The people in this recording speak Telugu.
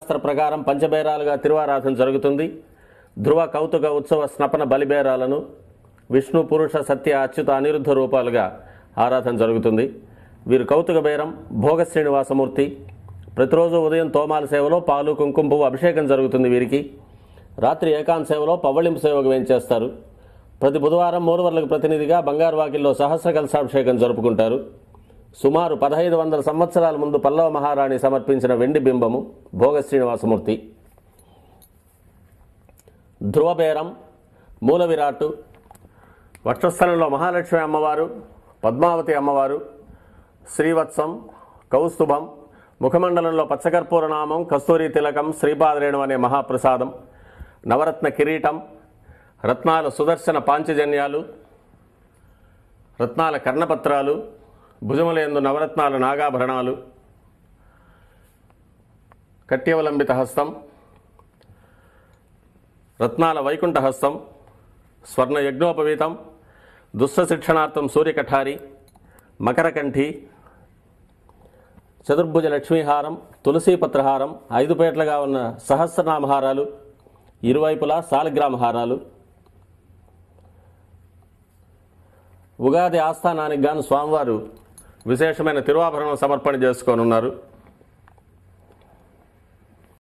శాస్త్ర ప్రకారం పంచబేరాలుగా తిరువారాధన జరుగుతుంది. ధ్రువ కౌతుక ఉత్సవ స్నపన బలిబేరాలను విష్ణు పురుష సత్య అచ్యుత అనిరుద్ధ రూపాలుగా ఆరాధన జరుగుతుంది. వీరు కౌతుక బేరం భోగ శ్రీనివాసమూర్తి. ప్రతిరోజు ఉదయం తోమాల సేవలో పాలు కుంకుమ పువ్వు అభిషేకం జరుగుతుంది. వీరికి రాత్రి ఏకాంత సేవలో పవ్వళింపు సేవకు వేయించేస్తారు. ప్రతి బుధవారం మూడువర్లకు ప్రతినిధిగా బంగారు వాకిల్లో సహస్ర కలశాభిషేకం జరుపుకుంటారు. సుమారు 1500 సంవత్సరాల ముందు పల్లవ మహారాణి సమర్పించిన వెండి బింబము భోగ శ్రీనివాసమూర్తి. ధ్రువబేరం మూల విరాట్టు. వక్షస్థలంలో మహాలక్ష్మి అమ్మవారు, పద్మావతి అమ్మవారు, శ్రీవత్సం, కౌస్తుభం, ముఖమండలంలో పచ్చకర్పూర నామం, కస్తూరి తిలకం, శ్రీపాదరేణు అనే మహాప్రసాదం, నవరత్న కిరీటం, రత్నాల సుదర్శన పాంచజన్యాలు, రత్నాల కర్ణపత్రాలు, భుజములందు నవరత్నాల నాగాభరణాలు, కట్యవలంబిత హస్తం, రత్నాల వైకుంఠ హస్తం, స్వర్ణ యజ్ఞోపవీతం, దుష్ట శిక్షణార్థం సూర్యకఠారి, మకరకంఠి, చతుర్భుజ లక్ష్మీహారం, తులసీపత్రహారం, 5 పేట్లుగా ఉన్న సహస్రనామహారాలు, ఇరువైపులా సాలగ్రామ హారాలు. ఉగాది ఆస్థానానికి గాను స్వామివారు విశేషమైన తిరువాభరణం సమర్పణ చేసుకోనున్నారు.